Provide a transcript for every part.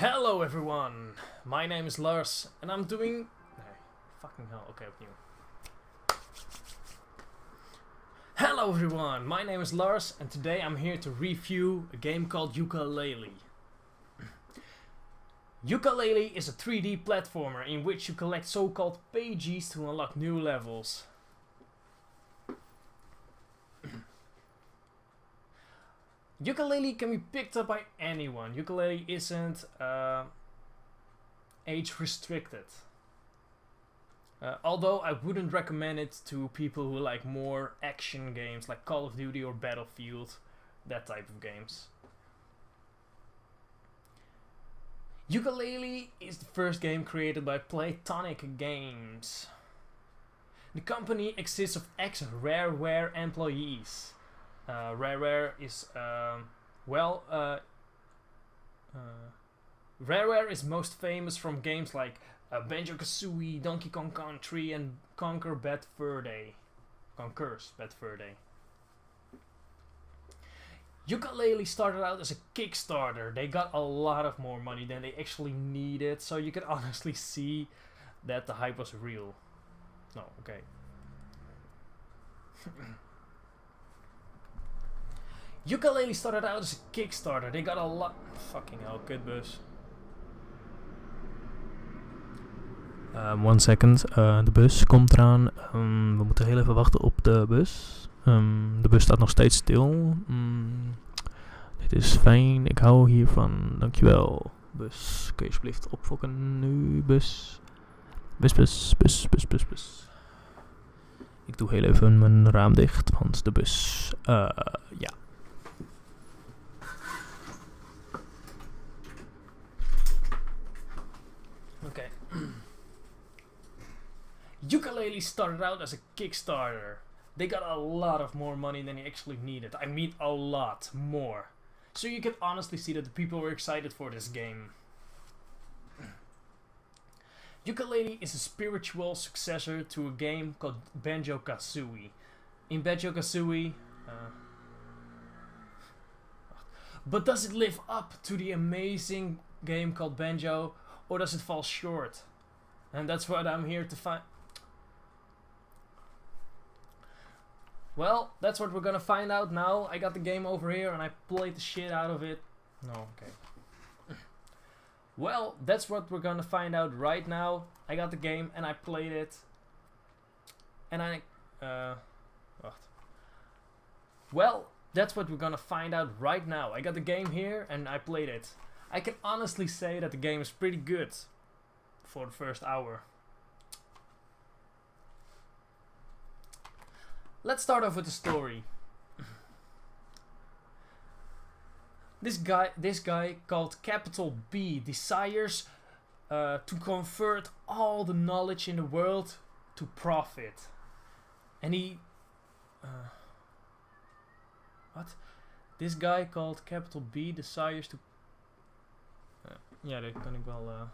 Hello everyone, my name is Lars and I'm doing... Nee, fucking hell, oké, opnieuw. Hello everyone, my name is Lars and today I'm here to review a game called Yooka-Laylee. Yooka-Laylee is a 3D platformer in which you collect so-called pages to unlock new levels. Yooka-Laylee can be picked up by anyone. Yooka-Laylee isn't age restricted. Although I wouldn't recommend it to people who like more action games like Call of Duty or Battlefield, that type of games. Yooka-Laylee is the first game created by Playtonic Games. The company exists of ex-Rareware employees. Rareware is Rareware is most famous from games like Banjo-Kazooie, Donkey Kong Country, and Conker's Bad Fur Day. Yooka-Laylee started out as a Kickstarter. They got a lot of more money than they actually needed, so you can honestly see that the hype was real. No, okay. Yooka-Laylee started out as a Kickstarter. They got a lot... Fucking hell, kutbus. 1 second, de bus komt eraan. We moeten heel even wachten op de bus. De bus staat nog steeds stil. Dit is fijn, ik hou hiervan. Dankjewel. Bus, kun je alsjeblieft opfokken nu, bus. Bus. Ik doe heel even mijn raam dicht, want de bus... ja. Okay. Yooka-Laylee started out as a Kickstarter. They got a lot of more money than they actually needed. I mean a lot more. So you can honestly see that the people were excited for this game. Yooka-Laylee is a spiritual successor to a game called Banjo-Kazooie. In Banjo-Kazooie... but does it live up to the amazing game called Banjo, or does it fall short? And that's what I'm here to find. Well, that's what we're gonna find out now. I got the game over here and I played the shit out of it. No, okay. Well, that's what we're gonna find out right now. I got the game and I played it. And wacht. Well, that's what we're gonna find out right now. I got the game here and I played it. I can honestly say that the game is pretty good for the first hour. Let's start off with the story. This guy called Capital B desires to convert all the knowledge in the world to profit. And he... what? This guy called Capital B desires to... ja, dat kan ik wel...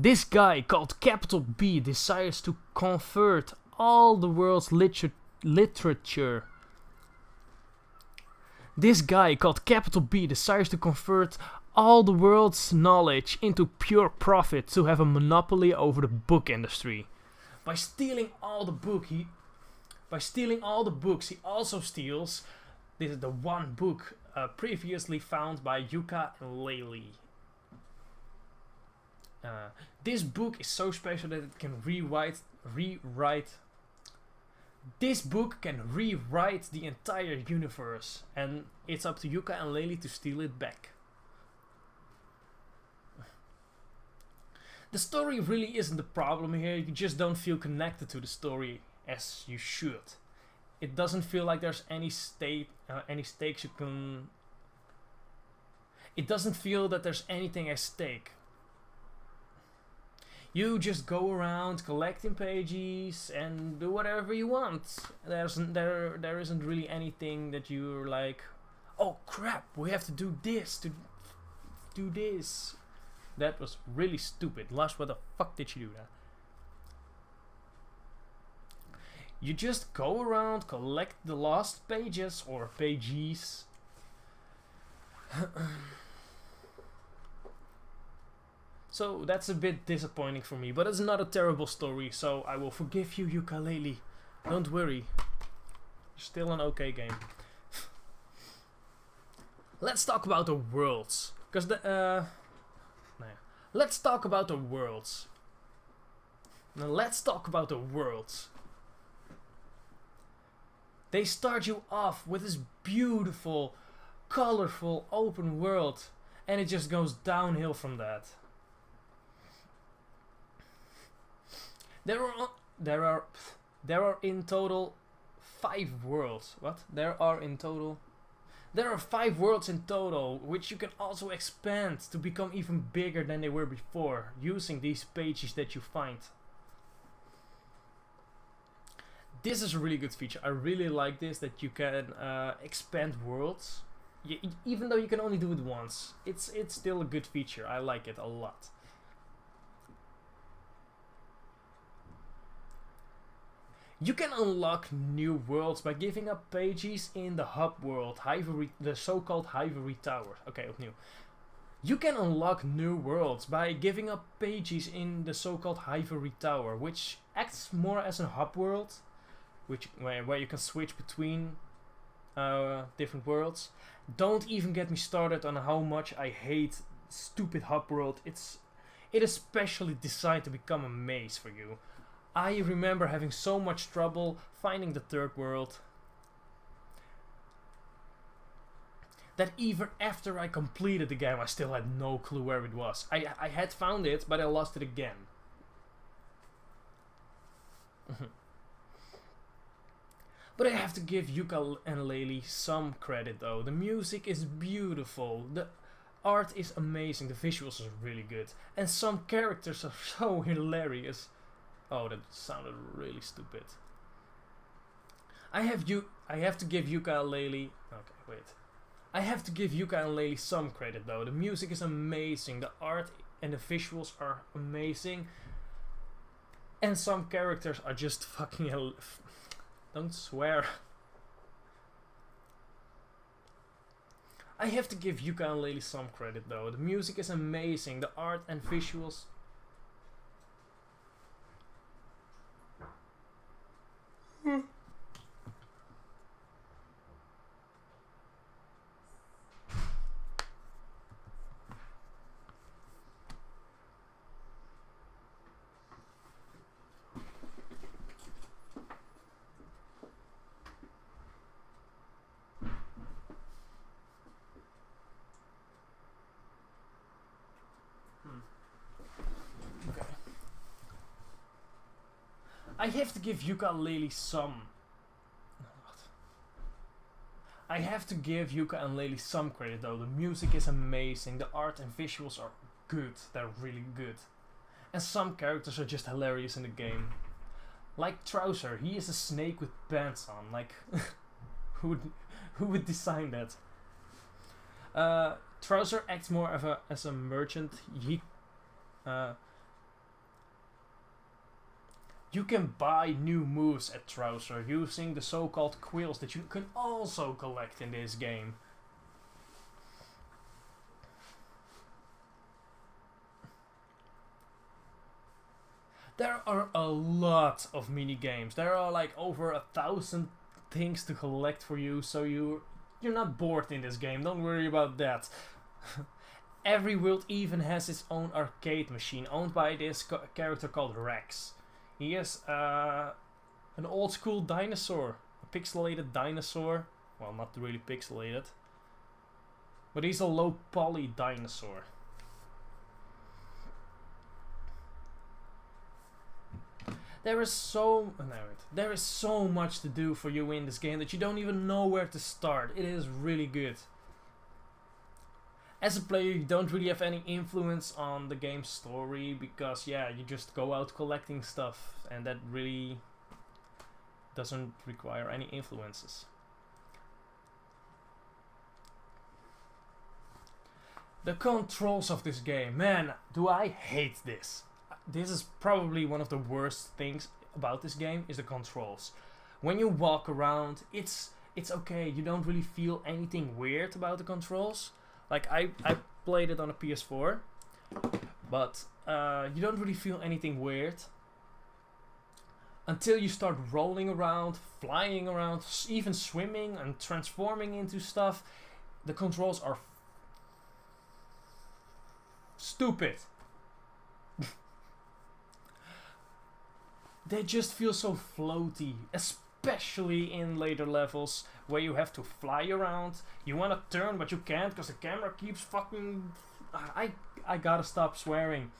This guy called Capital B desires to convert all the world's literature. This guy called Capital B desires to convert all the world's knowledge into pure profit to have a monopoly over the book industry. By stealing all the books, he also steals the one book previously found by Yooka-Laylee. This book is so special that it can rewrite. This book can rewrite the entire universe, and it's up to Yooka-Laylee to steal it back. The story really isn't the problem here. You just don't feel connected to the story as you should. It doesn't feel like there's any stakes you can. It doesn't feel that there's anything at stake. You just go around collecting pages and do whatever you want. There isn't really anything that you're like, oh crap, we have to do this to do this. That was really stupid. Lars, what the fuck did you do that? You just go around, collect the lost pages or pages. So that's a bit disappointing for me, but it's not a terrible story, so I will forgive you, Yooka-Laylee. Don't worry. Still an okay game. Let's talk about the worlds. Because let's talk about the worlds. Now let's talk about the worlds. They start you off with this beautiful, colorful, open world. And it just goes downhill from that. There are in total 5 worlds. What? There are 5 worlds in total, which you can also expand to become even bigger than they were before, using these pages that you find. This is a really good feature. I really like this, that you can expand worlds. Even though you can only do it once, it's still a good feature. I like it a lot. You can unlock new worlds by giving up pages in the hub world, the so-called Ivory Tower. Okay, opnieuw. You can unlock new worlds by giving up pages in the so-called Ivory Tower, which acts more as a hub world, where you can switch between different worlds. Don't even get me started on how much I hate stupid hub world. It is specially designed to become a maze for you. I remember having so much trouble finding the 3rd world that even after I completed the game I still had no clue where it was. I had found it, but I lost it again. But I have to give Yooka-Laylee some credit though. The music is beautiful, the art is amazing, the visuals are really good, and some characters are so hilarious. Oh, that sounded really stupid. I have to give Yooka-Laylee. Okay, wait. I have to give Yooka-Laylee some credit though. The music is amazing, the art and the visuals are amazing, and some characters are just fucking don't swear. I have to give Yooka-Laylee some credit though. The music is amazing, the art and visuals. I have to give Yooka-Laylee some. I have to give Yooka-Laylee some credit though. The music is amazing, the art and visuals are good, they're really good. And some characters are just hilarious in the game. Like Trouser, he is a snake with pants on. Like, who would design that? Trouser acts more as a merchant. You can buy new moves at Trouser using the so-called quills that you can also collect in this game. There are a lot of mini games. There are like over 1,000 things to collect for you, so you're not bored in this game. Don't worry about that. Every world even has its own arcade machine owned by this character called Rex. He is an old school dinosaur, a pixelated dinosaur. Well, not really pixelated, but he's a low poly dinosaur. There is so much to do for you in this game that you don't even know where to start. It is really good. As a player, you don't really have any influence on the game's story because, yeah, you just go out collecting stuff, and that really doesn't require any influences. The controls of this game, man, do I hate this. This is probably one of the worst things about this game, is the controls. When you walk around, it's okay, you don't really feel anything weird about the controls. Like, I played it on a PS4, But you don't really feel anything weird until you start rolling around, flying around, even swimming and transforming into stuff. The controls are stupid. They just feel so floaty, especially in later levels where you have to fly around. You want to turn but you can't because the camera keeps fucking... I gotta stop swearing.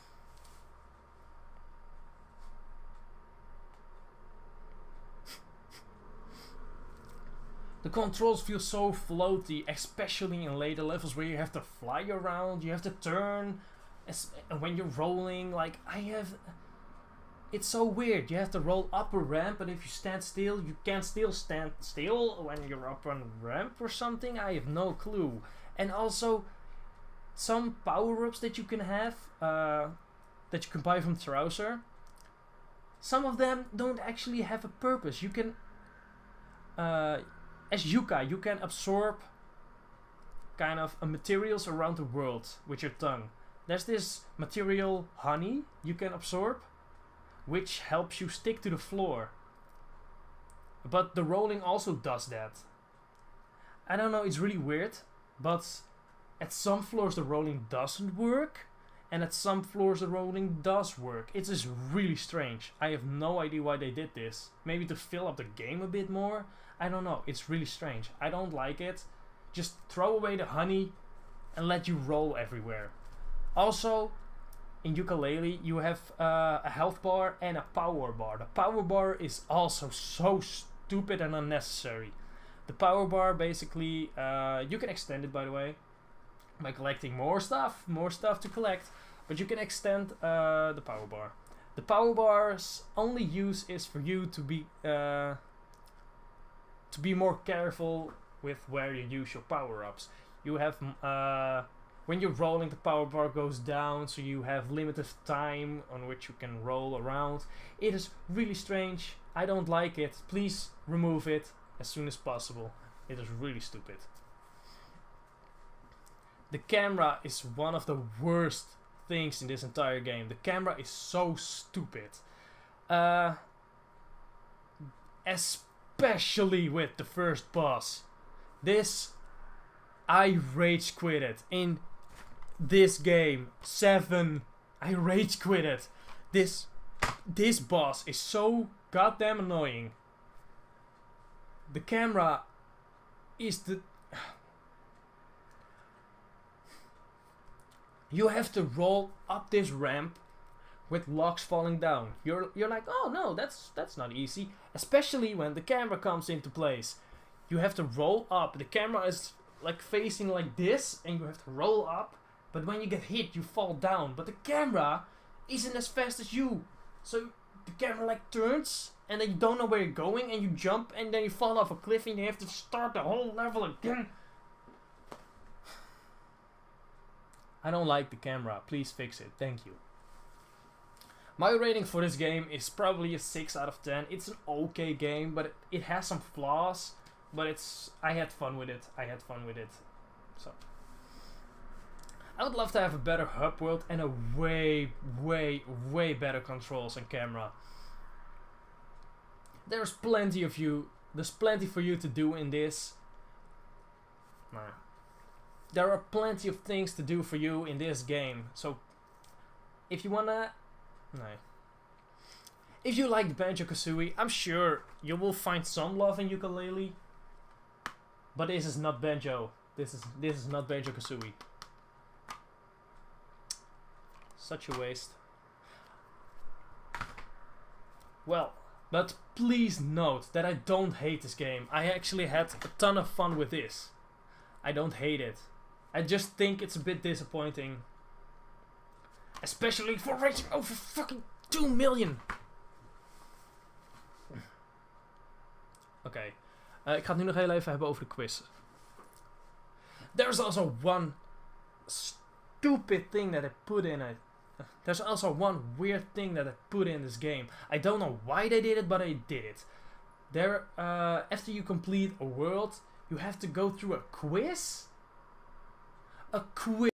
The controls feel so floaty, especially in later levels where you have to fly around, you have to turn, and when you're rolling, like, it's so weird. You have to roll up a ramp, and if you stand still, you can't still stand still when you're up on a ramp or something. I have no clue. And also, some power-ups that you can have, that you can buy from Trouser, some of them don't actually have a purpose. You can... as Yuka, you can absorb kind of materials around the world with your tongue. There's this material, honey, you can absorb, which helps you stick to the floor. But the rolling also does that. I don't know, it's really weird, but at some floors the rolling doesn't work, and at some floors the rolling does work. It is really strange. I have no idea why they did this. Maybe to fill up the game a bit more? I don't know, it's really strange. I don't like it. Just throw away the honey and let you roll everywhere. Also, in Yooka-Laylee you have a health bar and a power bar. The power bar is also so stupid and unnecessary. The power bar basically, you can extend it by the way, by collecting more stuff to collect, but you can extend the power bar. The power bar's only use is for you to be more careful with where you use your power-ups. You have, when you're rolling, the power bar goes down, so you have limited time on which you can roll around. It is really strange. I don't like it. Please remove it as soon as possible. It is really stupid. The camera is one of the worst things in this entire game. The camera is so stupid. Especially with the first boss. This, I rage quitted. In this game, 7, I rage quitted. This boss is so goddamn annoying. The camera is the... You have to roll up this ramp with logs falling down. You're like, oh no, that's not easy. Especially when the camera comes into place. You have to roll up. The camera is like facing like this, and you have to roll up. But when you get hit, you fall down. But the camera isn't as fast as you. So the camera like turns, and then you don't know where you're going, and you jump, and then you fall off a cliff, and you have to start the whole level again. I don't like the camera. Please fix it. Thank you. My rating for this game is probably a 6 out of 10. It's an okay game, but it has some flaws. But I had fun with it. So I would love to have a better hub world and a way better controls and camera. There's plenty for you to do in this. There are plenty of things to do for you in this game. So if you wanna... If you like Banjo-Kazooie, I'm sure you will find some love in Yooka-Laylee. But this is not Banjo. This is not Banjo-Kazooie. Such a waste. Well, but please note that I don't hate this game. I actually had a ton of fun with this. I don't hate it. I just think it's a bit disappointing. Especially for rating over fucking 2 million. Oké. Ik ga het nu nog heel even hebben over de quiz. There's also one stupid thing that I put in it. There's also one weird thing that I put in this game. I don't know why they did it, but I did it. After you complete a world, you have to go through a quiz. A quiz.